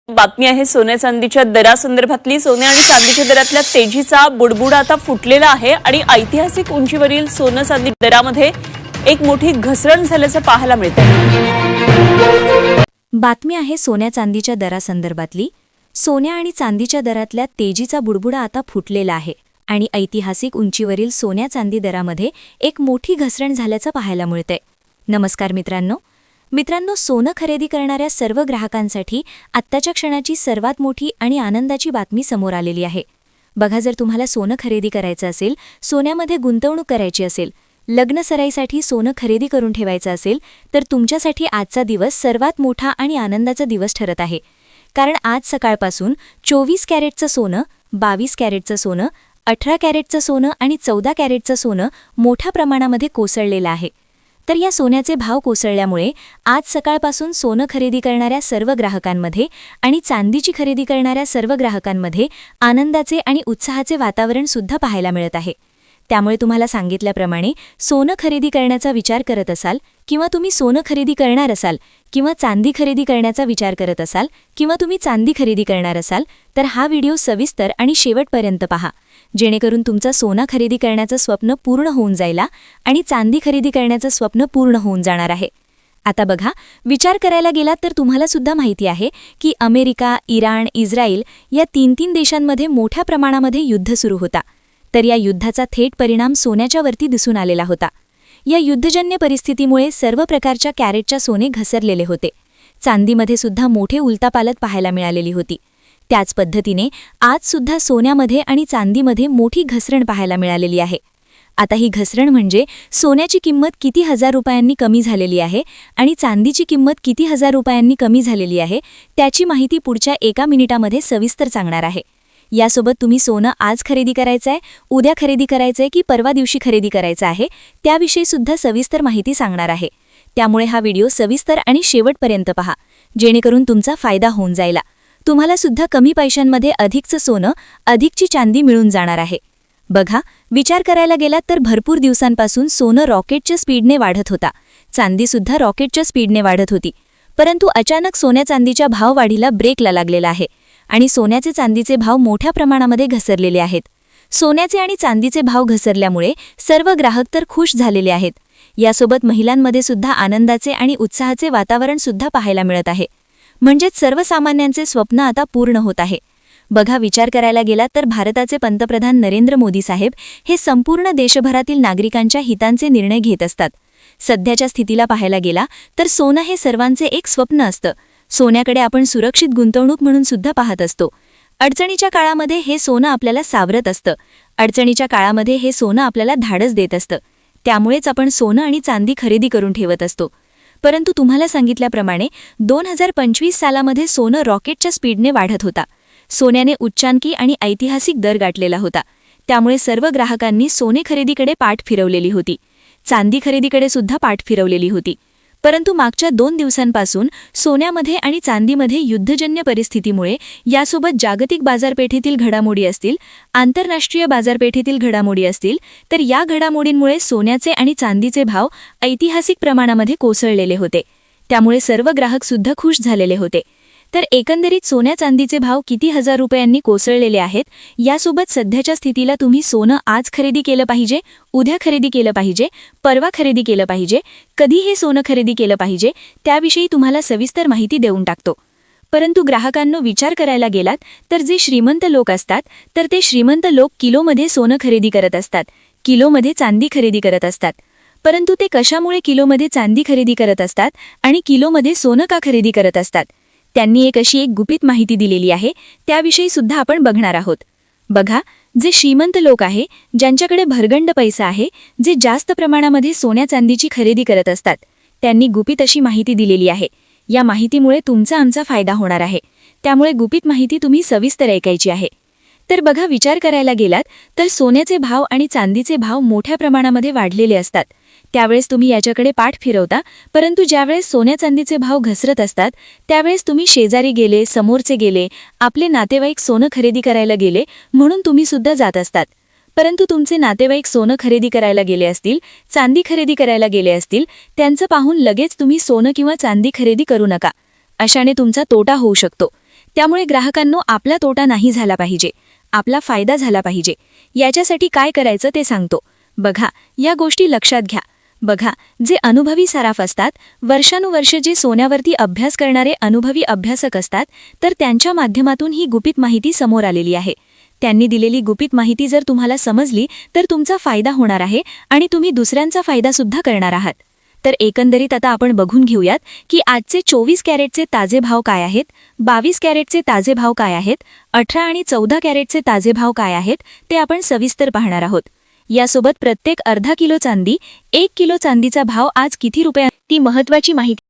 बातमी आहे सोन्या चांदीच्या दरासंदर्भातली। सोन्या आणि चांदीच्या दरातल्या तेजीचा बुडबुड आता फुटलेला आहे आणि ऐतिहासिक उंचीवरील सोनं चांदी दरामध्ये एक मोठी घसरण झाल्याचं पाहायला मिळतंय। बातमी आहे सोन्या चांदीच्या दरासंदर्भातली। सोन्या आणि चांदीच्या दरातल्या तेजीचा बुडबुडा आता फुटलेला आहे आणि ऐतिहासिक उंचीवरील सोन्या चांदी दरामध्ये एक मोठी घसरण झाल्याचं पाहायला मिळतंय। नमस्कार मित्रांनो, सोनं खरेदी करणाऱ्या सर्व ग्राहकांसाठी आत्ताच्या क्षणाची सर्वात मोठी आणि आनंदाची बातमी समोर आलेली आहे। बघा, जर तुम्हाला सोनं खरेदी करायचं असेल, सोन्यामध्ये गुंतवणूक करायची असेल, लग्न सराईसाठी सोनं खरेदी करून ठेवायचं असेल, तर तुमच्यासाठी आजचा दिवस सर्वात मोठा आणि आनंदाचा दिवस ठरत आहे। कारण आज सकाळपासून 24 कॅरेटचं सोनं, 22 कॅरेटचं सोनं, 18 कॅरेटचं सोनं आणि 14 कॅरेटचं सोनं मोठ्या प्रमाणामध्ये कोसळलेलं आहे। तर या सोन्याचे भाव कोसळल्यामुळे आज सकाळपासून सोनं खरेदी करणाऱ्या सर्व ग्राहकांमध्ये आणि चांदीची खरेदी करणाऱ्या सर्व ग्राहकांमध्ये आनंदाचे आणि उत्साहाचे वातावरण सुद्धा पाहायला मिळत आहे। त्यामुळे तुम्हाला सांगितल्याप्रमाणे सोनं खरेदी करण्याचा विचार करत असाल, किंवा तुम्ही सोनं खरेदी करणार असाल, किंवा चांदी खरेदी करण्याचा विचार करत असाल, किंवा तुम्ही चांदी खरेदी करणार असाल, तर हा व्हिडिओ सविस्तर आणि शेवटपर्यंत पहा, जेणेकरून तुमचं सोना खरेदी करण्याचं स्वप्न पूर्ण होऊन जाईल आणि चांदी खरेदी करण्याचं स्वप्न पूर्ण होऊन जाणार आहे। आता बघा, विचार करायला गेलात तर तुम्हाला सुद्धा माहिती आहे की अमेरिका, इराण, इस्रायल या 3 देशांमध्ये मोठ्या प्रमाणामध्ये युद्ध सुरू होता। तर या युद्धाचा थेट परिणाम सोन्याच्या वरती दिसून आलेला होता। या युद्धजन्य परिस्थितीमुळे सर्व प्रकारच्या कॅरेटच्या सोने घसरलेले होते। चांदीमध्ये सुद्धा मोठे उलतापालत पाहायला मिळालेली होती। त्याच पद्धतीने आज सुद्धा सोन्यामध्ये आणि चांदीमध्ये मोठी घसरण पाहायला मिळालेली आहे। आता ही घसरण म्हणजे सोन्याची किंमत किती हजार रुपयांनी कमी झालेली आहे आणि चांदीची किंमत किती हजार रुपयांनी कमी झालेली आहे, त्याची माहिती पुढच्या 1 मिनिटामध्ये सविस्तर सांगणार आहे। यासोबत तुम्ही सोनं आज खरेदी करायचं आहे, उद्या खरेदी करायचं आहे की परवा दिवशी खरेदी करायचं आहे, त्याविषयी सुद्धा सविस्तर माहिती सांगणार आहे। त्यामुळे हा व्हिडिओ सविस्तर आणि शेवटपर्यंत पहा, जेणेकरून तुमचा फायदा होऊन जाईल। तुम्हाला सुद्धा कमी पैशांमध्ये अधिकचं सोनं, अधिकची चांदी मिळून जाणार आहे। बघा, विचार करायला गेलात तर भरपूर दिवसांपासून सोनं रॉकेटच्या स्पीडने वाढत होता, चांदी सुद्धा रॉकेटच्या स्पीडने वाढत होती। परंतु अचानक सोन्या चांदीच्या भाव वाढीला ब्रेकला लागलेला आहे आणि सोन्याचे चांदीचे भाव मोठ्या प्रमाणामध्ये घसरलेले आहेत। सोन्याचे आणि चांदीचे भाव घसरल्यामुळे सर्व ग्राहक तर खुश झालेले आहेत। यासोबत महिलांमध्ये सुद्धा आनंदाचे आणि उत्साहाचे वातावरण सुद्धा पाहायला मिळत आहे। म्हणजेच सर्वसामान्यांचे स्वप्न आता पूर्ण होत आहे। बघा, विचार करायला गेला तर भारताचे पंतप्रधान नरेंद्र मोदी साहेब हे संपूर्ण देशभरातील नागरिकांच्या हितांचे निर्णय घेत असतात। सध्याच्या स्थितीला पाहायला गेला तर सोनं हे सर्वांचे एक स्वप्न असतं। सोन्याकडे आपण सुरक्षित गुंतवणूक म्हणून सुद्धा पाहत असतो। अडचणीच्या काळामध्ये हे सोनं आपल्याला सावरत असतं, अडचणीच्या काळामध्ये हे सोनं आपल्याला धाडस देत असतं। त्यामुळेच आपण सोनं आणि चांदी खरेदी करून ठेवत असतो। परंतु तुम्हाला सांगितल्याप्रमाणे 2025 सालामध्ये सोनं रॉकेटच्या स्पीडने वाढत होता। सोन्याने उच्चांकी आणि ऐतिहासिक दर गाठलेला होता। त्यामुळे सर्व ग्राहकांनी सोने खरेदीकडे पाठ फिरवलेली होती, चांदी खरेदीकडे सुद्धा पाठ फिरवलेली होती। परंतु मागच्या 2 दिवसांपासून सोन्यामध्ये आणि चांदीमध्ये युद्धजन्य परिस्थितीमुळे, यासोबत जागतिक बाजारपेठेतील घडामोडी असतील, आंतरराष्ट्रीय बाजारपेठेतील घडामोडी असतील, तर या घडामोडींमुळे सोन्याचे आणि चांदीचे भाव ऐतिहासिक प्रमाणामध्ये कोसळलेले होते। त्यामुळे सर्व ग्राहक सुद्धा खुश झालेले होते। तर एकंदरीत सोन्या चांदीचे भाव किती हजार रुपयांनी कोसळलेले आहेत, यासोबत सध्याच्या स्थितीला तुम्ही सोनं आज खरेदी केलं पाहिजे, उद्या खरेदी केलं पाहिजे, परवा खरेदी केलं पाहिजे, कधी हे सोनं खरेदी केलं पाहिजे, त्याविषयी तुम्हाला सविस्तर माहिती देऊन टाकतो। परंतु ग्राहकांनो, विचार करायला गेलात तर जे श्रीमंत लोक असतात, तर ते श्रीमंत लोक किलोमध्ये सोनं खरेदी करत असतात, किलोमध्ये चांदी खरेदी करत असतात। परंतु ते कशामुळे किलोमध्ये चांदी खरेदी करत असतात आणि किलोमध्ये सोनं का खरेदी करत असतात, त्यांनी एक गुपित माहिती दिलेली आहे, त्याविषयी सुद्धा आपण बघणार आहोत। बघा, जे श्रीमंत लोक आहे, ज्यांच्याकडे भरगंड पैसा आहे, जे जास्त प्रमाणामध्ये सोन्या चांदीची खरेदी करत असतात, त्यांनी गुपित अशी माहिती दिलेली आहे। या माहितीमुळे तुमचा आमचा फायदा होणार आहे। त्यामुळे गुपित माहिती तुम्ही सविस्तर ऐकायची आहे। तर बघा, विचार करायला गेलात तर सोन्याचे भाव आणि चांदीचे भाव मोठ्या प्रमाणामध्ये वाढलेले असतात। त्यावेळेस तुम्ही याच्याकडे पाठ फिरवता, परंतु ज्यावेळेस सोन्या चांदीचे भाव घसरत असतात, त्यावेळेस तुम्ही शेजारी गेले, समोरचे गेले, आपले नातेवाईक सोनं खरेदी करायला गेले म्हणून तुम्ही सुद्धा जात असतात। परंतु तुमचे नातेवाईक सोनं खरेदी करायला गेले असतील, चांदी खरेदी करायला गेले असतील, त्यांचं पाहून लगेच तुम्ही सोनं किंवा चांदी खरेदी करू नका। अशाने तुमचा तोटा होऊ शकतो। त्यामुळे ग्राहकांनो आपला तोटा नाही झाला पाहिजे, आपला फायदा झाला पाहिजे. याच्यासाठी काय करायचं ते सांगतो. बघा, या गोष्टी लक्षात घ्या. बघा, जे अनुभवी सराफ असतात, वर्षानुवर्ष जे सोन्यावरती अभ्यास करणारे अनुभवी अभ्यासक असतात, तर त्यांच्या माध्यमातून ही गुपित माहिती समोर आलेली आहे. त्यांनी दिलेली गुपित माहिती जर तुम्हाला समजली तर तुमचा फायदा होणार आहे आणि तुम्ही दुसऱ्यांचा फायदा सुद्धा करणार आहात. तर एकंदरीत आता आपण बघून घेऊयात की आजचे 24 कॅरेटचे ताजे भाव काय आहेत, 22 कॅरेटचे ताजे भाव काय आहेत, 18 आणि 14 कॅरेटचे ताजे भाव काय आहेत, ते आपण सविस्तर पाहणार आहोत. यासोबत प्रत्येक अर्धा किलो चांदी, 1 किलो चांदीचा भाव आज किती रुपये, ती महत्त्वाची माहिती